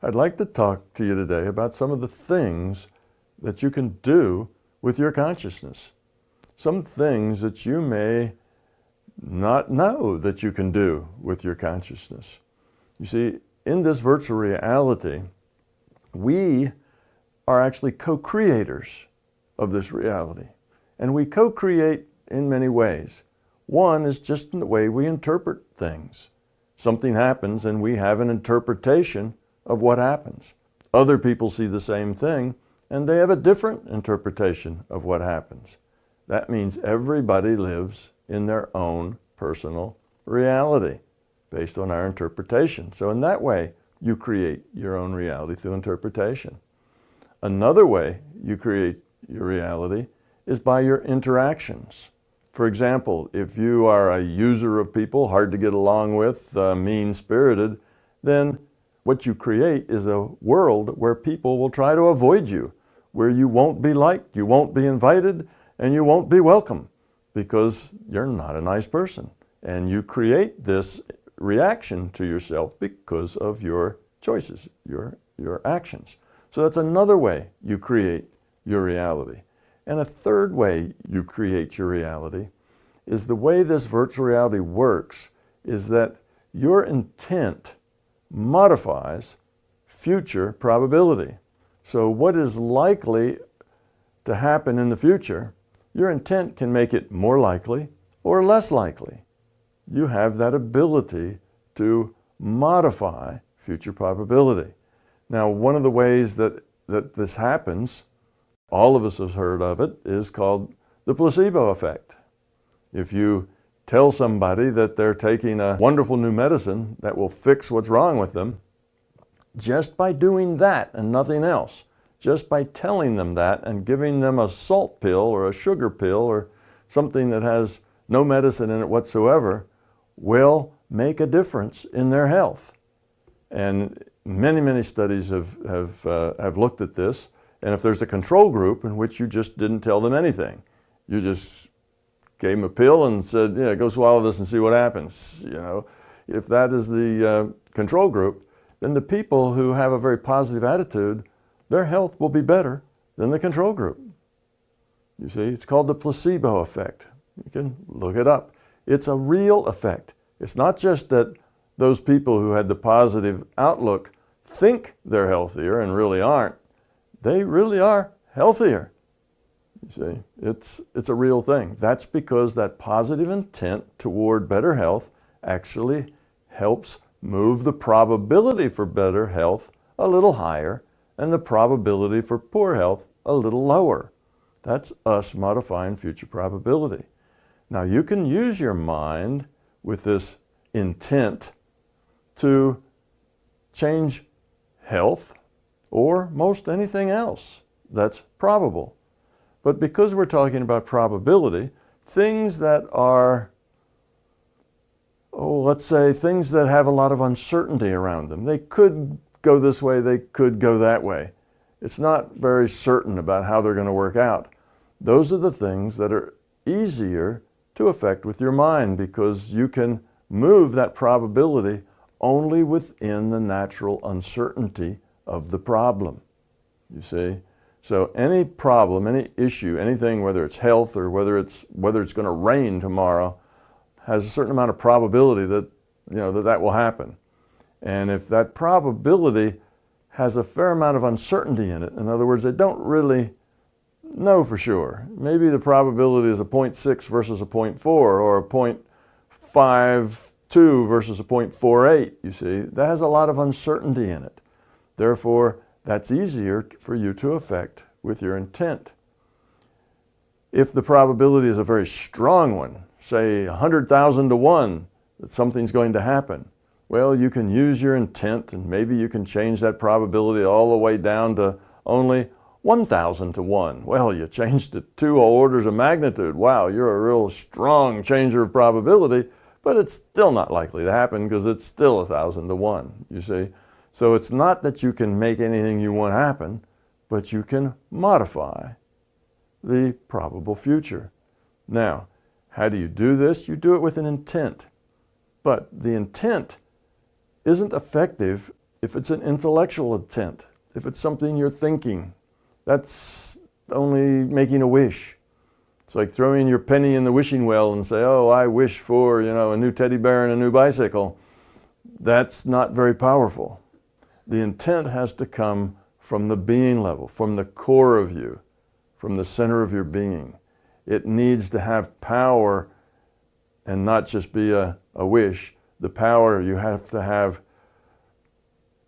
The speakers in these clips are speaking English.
I'd like to talk to you today about some of the things that you can do with your consciousness. Some things that you may not know that you can do with your consciousness. You see, in this virtual reality, we are actually co-creators of this reality. And we co-create in many ways. One is just in the way we interpret things. Something happens and we have an interpretation of what happens. Other people see the same thing and they have a different interpretation of what happens. That means everybody lives in their own personal reality based on our interpretation. So in that way, you create your own reality through interpretation. Another way you create your reality is by your interactions. For example, if you are a user of people, hard to get along with, mean-spirited, then what you create is a world where people will try to avoid you, where you won't be liked, you won't be invited, and you won't be welcome because you're not a nice person. And you create this reaction to yourself because of your choices, your actions. So that's another way you create your reality. And a third way you create your reality is the way this virtual reality works is that your intent modifies future probability. So what is likely to happen in the future, your intent can make it more likely or less likely. You have that ability to modify future probability. Now, one of the ways that this happens, all of us have heard of it, is called the placebo effect. If you tell somebody that they're taking a wonderful new medicine that will fix what's wrong with them, just by doing that and nothing else, just by telling them that and giving them a salt pill or a sugar pill or something that has no medicine in it whatsoever, will make a difference in their health. And many studies have looked at this. And if there's a control group in which you just didn't tell them anything, you just gave them a pill and said, yeah, go swallow this and see what happens. You know, if that is the control group, then the people who have a very positive attitude, their health will be better than the control group. You see, it's called the placebo effect. You can look it up. It's a real effect. It's not just that those people who had the positive outlook think they're healthier and really aren't. They really are healthier. You see, it's a real thing. That's because that positive intent toward better health actually helps move the probability for better health a little higher and the probability for poor health a little lower. That's us modifying future probability. Now you can use your mind with this intent to change health or most anything else that's probable. But because we're talking about probability, things that are, let's say things that have a lot of uncertainty around them. They could go this way, they could go that way. It's not very certain about how they're going to work out. Those are the things that are easier to affect with your mind because you can move that probability only within the natural uncertainty of the problem, you see. So any problem, any issue, anything, whether it's health or whether it's going to rain tomorrow, has a certain amount of probability that, that will happen. And if that probability has a fair amount of uncertainty in it, in other words, they don't really know for sure. Maybe the probability is a 0.6 versus a 0.4 or a 0.52 versus a 0.48, you see. That has a lot of uncertainty in it. Therefore, that's easier for you to affect with your intent. If the probability is a very strong one, say 100,000 to 1 that something's going to happen, well, you can use your intent and maybe you can change that probability all the way down to only 1,000 to 1. Well, you changed it 2 orders of magnitude. Wow, you're a real strong changer of probability, but it's still not likely to happen because it's still 1,000 to 1, you see. So it's not that you can make anything you want happen, but you can modify the probable future. Now, how do you do this? You do it with an intent. But the intent isn't effective If it's an intellectual intent, if it's something you're thinking, that's only making a wish. It's like throwing your penny in the wishing well and say, oh, I wish for, a new teddy bear and a new bicycle. That's not very powerful. The intent has to come from the being level, from the core of you, from the center of your being. It needs to have power and not just be a wish. The power, you have to have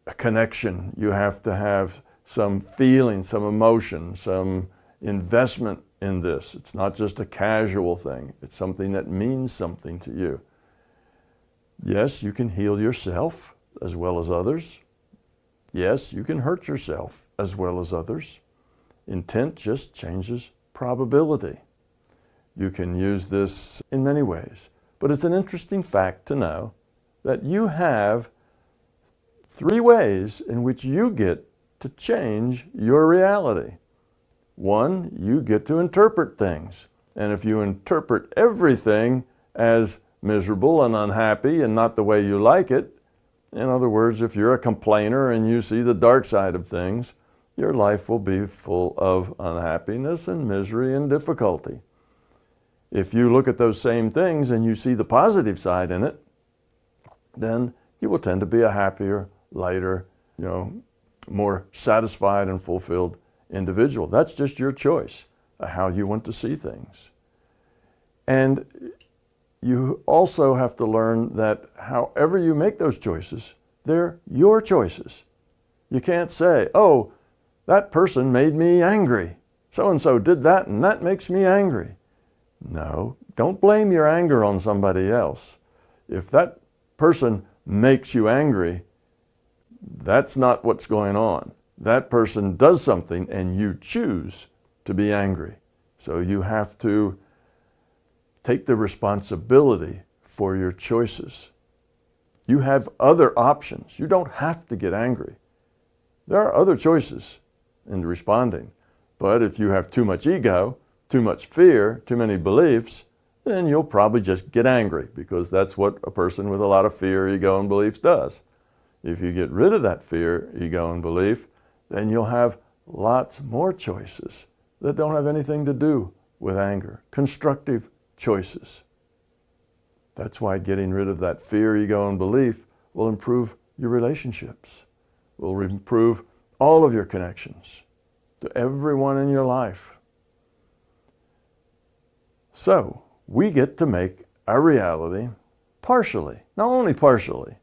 a connection. You have to have some feeling, some emotion, some investment in this. It's not just a casual thing. It's something that means something to you. Yes, you can heal yourself as well as others. Yes, you can hurt yourself as well as others. Intent just changes probability. You can use this in many ways, but it's an interesting fact to know that you have 3 ways in which you get to change your reality. 1, you get to interpret things. And if you interpret everything as miserable and unhappy and not the way you like it, in other words, if you're a complainer and you see the dark side of things, your life will be full of unhappiness and misery and difficulty. If you look at those same things and you see the positive side in it, then you will tend to be a happier, lighter, more satisfied and fulfilled individual. That's just your choice of how you want to see things. And you also have to learn that however you make those choices, they're your choices. You can't say, oh, that person made me angry. So-and-so did that and that makes me angry. No, don't blame your anger on somebody else. If that person makes you angry, that's not what's going on. That person does something and you choose to be angry. So you have to take the responsibility for your choices. You have other options. You don't have to get angry. There are other choices in responding. But if you have too much ego, too much fear, too many beliefs, then you'll probably just get angry because that's what a person with a lot of fear, ego, and beliefs does. If you get rid of that fear, ego, and belief, then you'll have lots more choices that don't have anything to do with anger. Constructive choices. That's why getting rid of that fear, ego, and belief will improve your relationships, will improve all of your connections to everyone in your life. So, we get to make our reality partially, not only partially.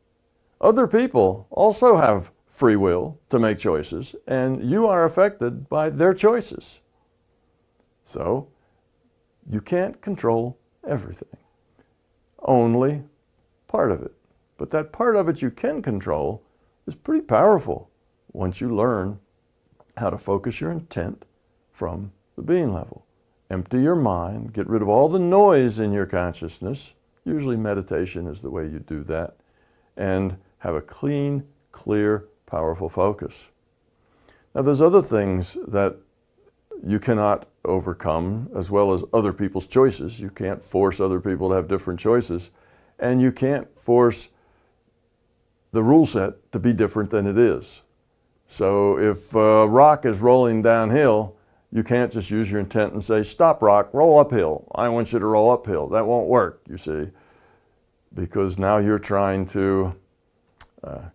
Other people also have free will to make choices, and you are affected by their choices. So, you can't control everything, only part of it. But that part of it you can control is pretty powerful once you learn how to focus your intent from the being level. Empty your mind, get rid of all the noise in your consciousness. Usually meditation is the way you do that. And have a clean, clear, powerful focus. Now there's other things that you cannot overcome, as well as other people's choices. You can't force other people to have different choices, and you can't force the rule set to be different than it is. So if a rock is rolling downhill, you can't just use your intent and say, stop rock, roll uphill. I want you to roll uphill. That won't work, you see, because now you're trying to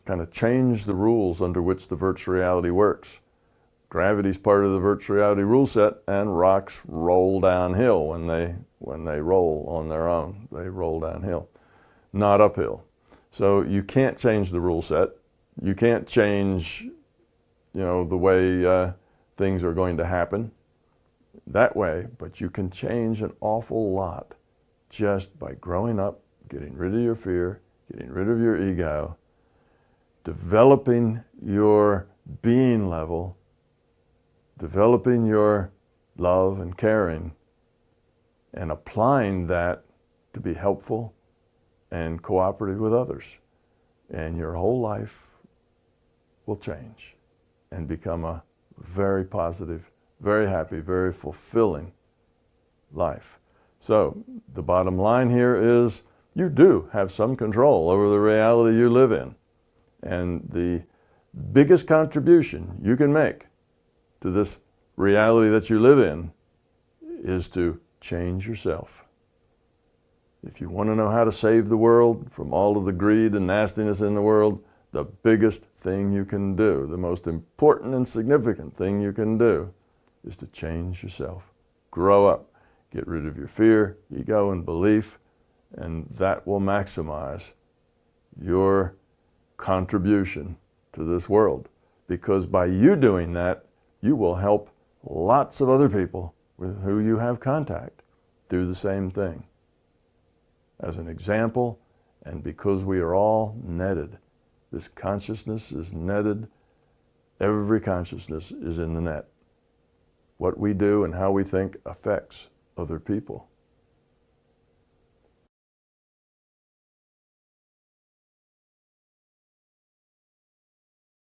kind of change the rules under which the virtual reality works. Gravity's part of the virtual reality rule set, and rocks roll downhill when they roll on their own. They roll downhill, not uphill. So you can't change the rule set. You can't change, the way things are going to happen that way, but you can change an awful lot just by growing up, getting rid of your fear, getting rid of your ego, developing your being level, developing your love and caring, and applying that to be helpful and cooperative with others. And your whole life will change and become a very positive, very happy, very fulfilling life. So the bottom line here is you do have some control over the reality you live in. And the biggest contribution you can make to this reality that you live in is to change yourself. If you want to know how to save the world from all of the greed and nastiness in the world, the biggest thing you can do, the most important and significant thing you can do, is to change yourself. Grow up. Get rid of your fear, ego, and belief, and that will maximize your contribution to this world. Because by you doing that, you will help lots of other people with who you have contact do the same thing. As an example, and because we are all netted, this consciousness is netted, every consciousness is in the net. What we do and how we think affects other people.